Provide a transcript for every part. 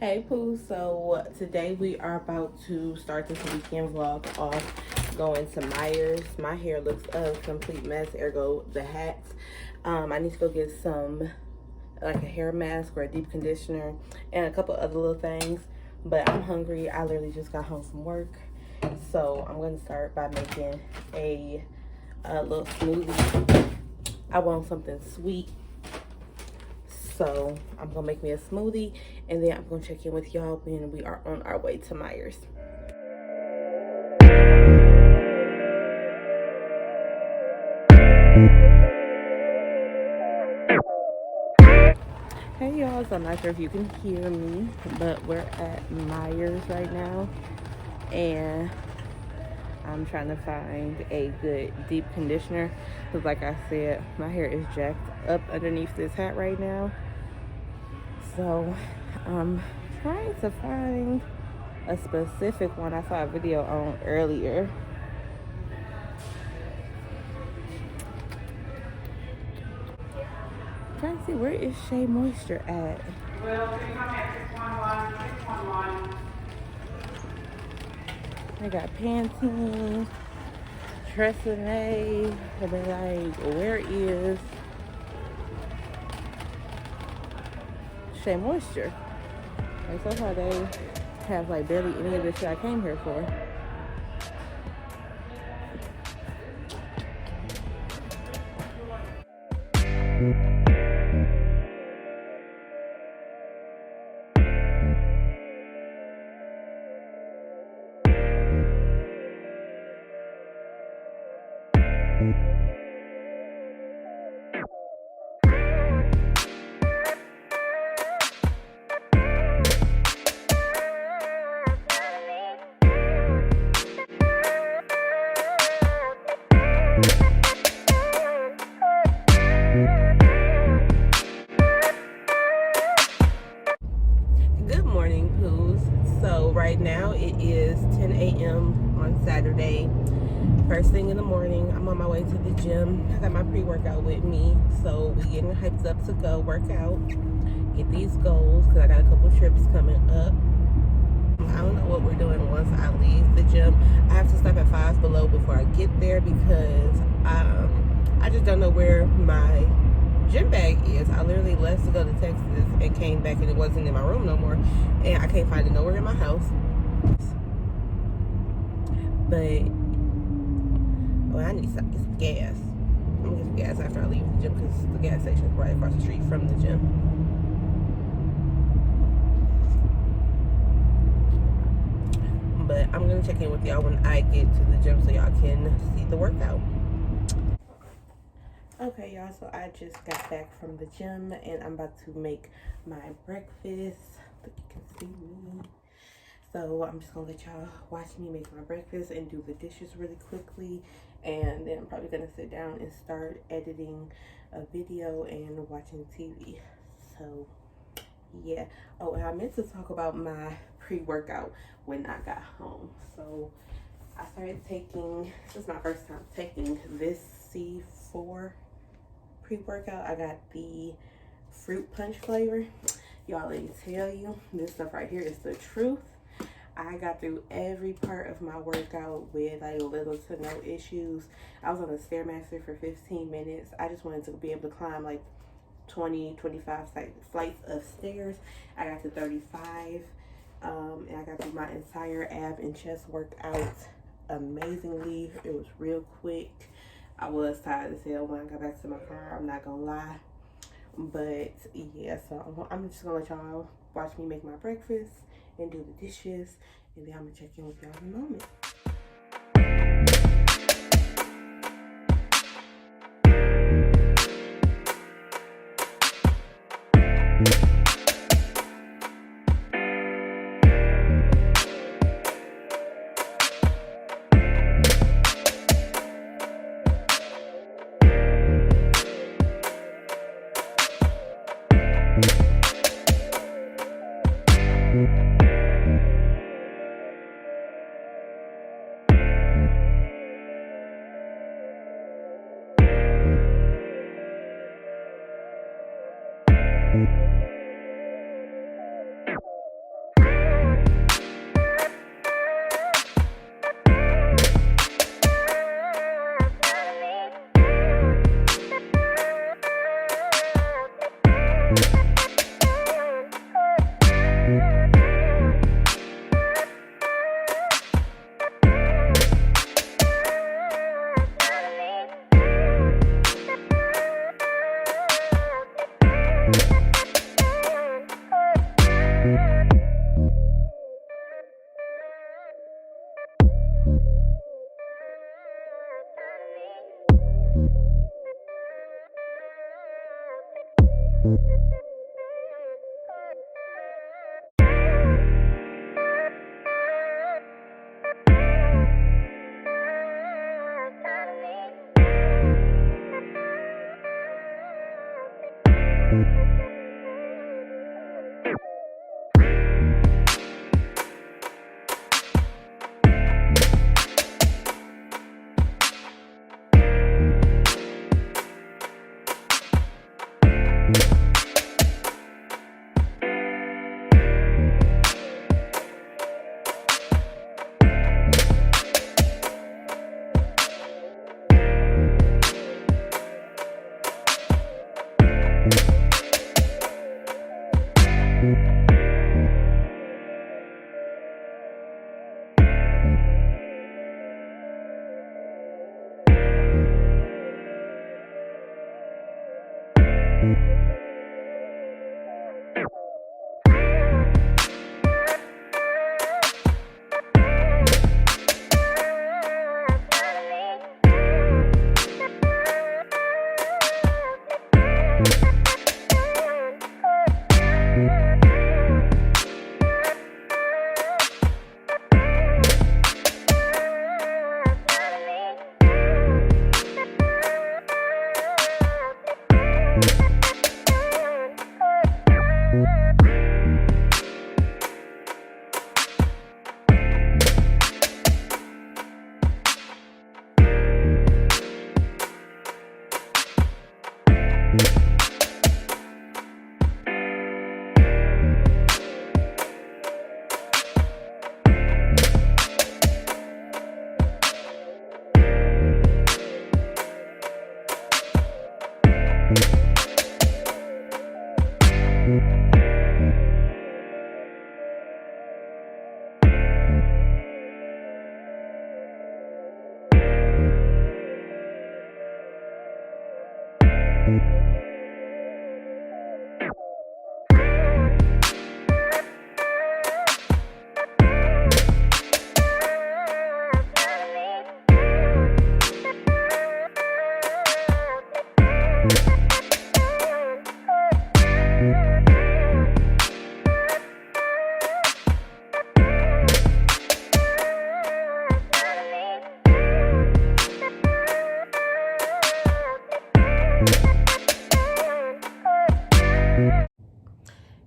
Hey Pooh, so today we are about to start this weekend vlog off going to Myers. My hair looks a complete mess, ergo the hats. I need to go get some, like a hair mask or a deep conditioner and a couple other little things. But I'm hungry. I literally just got home from work. So I'm going to start by making a little smoothie. I want something sweet. So I'm gonna make me a smoothie and then I'm gonna check in with y'all when we are on our way to Myers. Hey y'all, so I'm not sure if you can hear me, but we're at Myers right now and I'm trying to find a good deep conditioner because like I said, my hair is jacked up underneath this hat right now. So I'm trying to find a specific one I saw a video on earlier. I'm trying to see, where is Shea Moisture at? I got Pantene, Tresemme, but like, where is Shea Moisture? Like, so far they have like barely any of the shit I came here for. Good morning, Poohs. So right now it is 10 a.m. on Saturday. First thing in the morning, I'm on my way to the gym. I got my pre-workout with me, so we getting hyped up to go work out, get these goals, because I got a couple trips coming up. I don't know what we're doing once I leave the gym. I have to stop at Five Below before I get there because I just don't know where my gym bag is. I literally left to go to Texas and came back and it wasn't in my room no more, and I can't find it nowhere in my house. But I need to get some gas. I'm gonna get some gas after I leave the gym because the gas station is right across the street from the gym. But I'm gonna check in with y'all when I get to the gym so y'all can see the workout. Okay, y'all, so I just got back from the gym and I'm about to make my breakfast. Look, you can see me. So I'm just gonna let y'all watch me make my breakfast and do the dishes really quickly, and then I'm probably gonna sit down and start editing a video and watching TV. So yeah. Oh, and I meant to talk about my pre-workout when I got home. So I started taking, this is my first time taking this C4 pre-workout. I got the fruit punch flavor. Y'all, let me tell you, this stuff right here is the truth. I got through every part of my workout with like little to no issues. I was on the Stairmaster for 15 minutes. I just wanted to be able to climb like 20, 25 flights of stairs. I got to 35, and I got through my entire ab and chest workout amazingly. It was real quick. I was tired as hell when I got back to my car, I'm not gonna lie. But yeah, so I'm just gonna let y'all watch me make my breakfast and do the dishes, and then I'm gonna check in with y'all in a moment.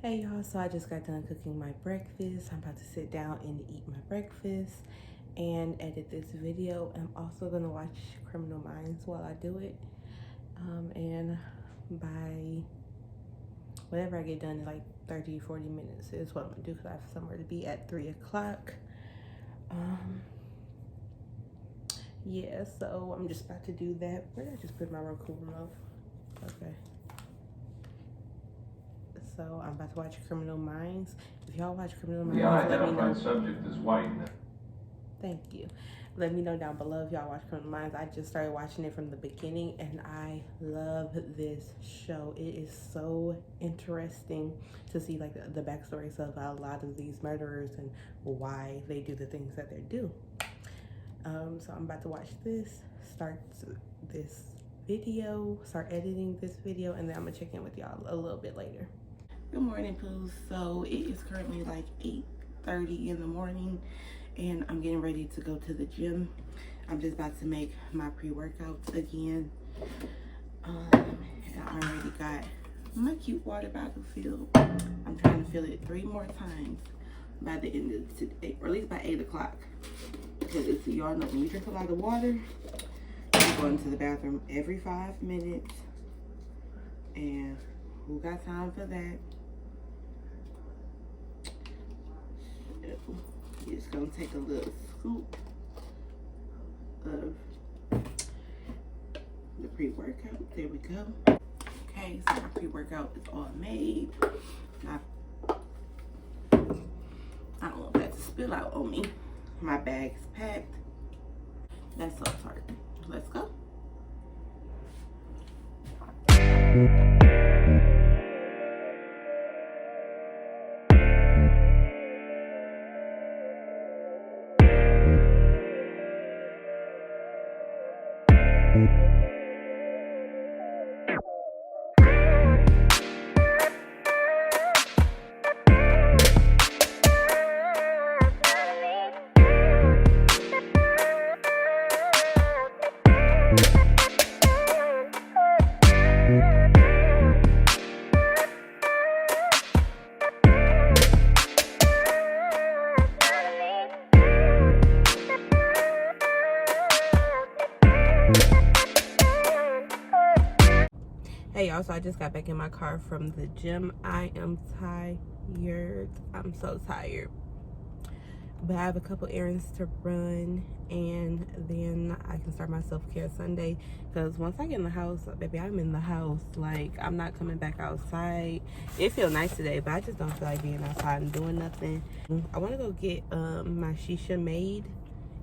Hey y'all, so I just got done cooking my breakfast. I'm about to sit down and eat my breakfast and edit this video. I'm also gonna watch Criminal Minds while I do it. And by whenever I get done in like 30-40 minutes is what I'm gonna do, because I have somewhere to be at 3 o'clock. Yeah, so I'm just about to do that. Where did I just put my Roku remote? Okay. So I'm about to watch Criminal Minds. If y'all watch Criminal Minds, the unidentified subject is white. Thank you. Let me know down below if y'all watch Criminal Minds. I just started watching it from the beginning and I love this show. It is so interesting to see like the backstories of a lot of these murderers and why they do the things that they do. So I'm about to watch this, start editing this video, and then I'm gonna check in with y'all a little bit later. Good morning, Poohs. So it is currently like 8:30 in the morning and I'm getting ready to go to the gym. I'm just about to make my pre-workout again. And I already got my cute water bottle filled. I'm trying to fill it 3 more times by the end of today, or at least by 8 o'clock. Because it's, y'all know, when you drink a lot of water, you go into the bathroom every 5 minutes. And who got time for that? You're just gonna take a little scoop of the pre-workout. There we go. Okay, so my pre-workout is all made. I don't want that to spill out on me. My bag's packed. That's so tart. Let's go. Hey y'all, so I just got back in my car from the gym. I am tired. I'm so tired. But I have a couple errands to run, and then I can start my self-care Sunday. Because once I get in the house, baby, I'm in the house. Like, I'm not coming back outside. It feels nice today, but I just don't feel like being outside and doing nothing. I want to go get my shisha made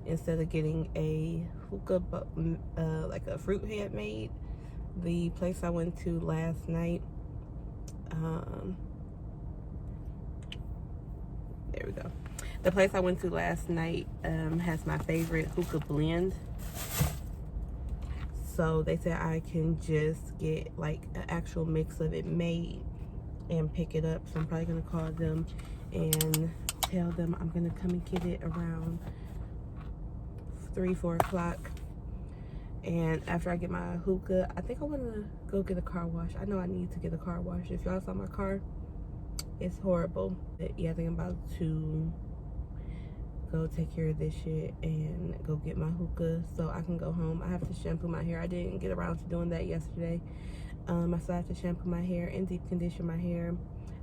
instead of getting a hookah, like a fruit head made. The place I went to last night, there we go. The place I went to last night has my favorite hookah blend. So they said I can just get like an actual mix of it made and pick it up. So I'm probably gonna call them and tell them I'm gonna come and get it around 3-4 o'clock. And after I get my hookah, I think I want to go get a car wash. I know I need to get a car wash. If y'all saw my car, it's horrible. But yeah, I think I'm about to go take care of this shit and go get my hookah so I can go home. I have to shampoo my hair. I didn't get around to doing that yesterday. I still have to shampoo my hair and deep condition my hair.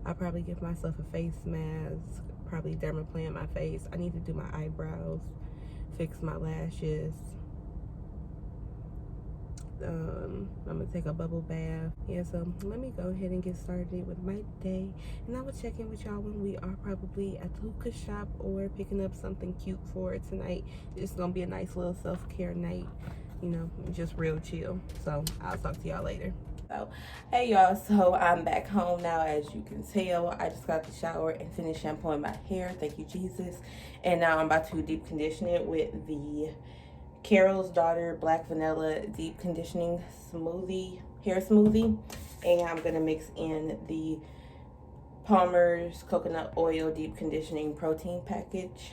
I'll probably give myself a face mask, probably dermaplane my face. I need to do my eyebrows, fix my lashes. I'm gonna take a bubble bath. Yeah, so let me go ahead and get started with my day, and I will check in with y'all when we are probably at the hookah shop or picking up something cute for tonight. It's gonna be a nice little self-care night, you know, just real chill. So I'll talk to y'all later. So hey y'all, so I'm back home now. As you can tell, I just got the shower and finished shampooing my hair, thank you Jesus, and now I'm about to deep condition it with the Carol's Daughter Black Vanilla Deep Conditioning Smoothie, Hair Smoothie. And I'm going to mix in the Palmer's Coconut Oil Deep Conditioning Protein Package.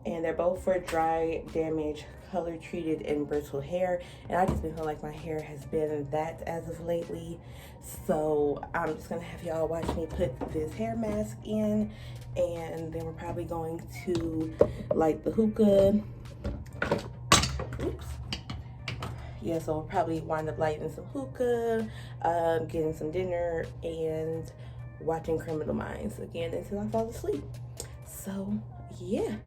And they're both for dry, damaged, color treated, and brittle hair. And I just been feeling like my hair has been that as of lately. So I'm just going to have y'all watch me put this hair mask in. And then we're probably going to light the hookah. Oops. Yeah, so we'll probably wind up lighting some hookah, getting some dinner, and watching Criminal Minds again until I fall asleep. So, yeah.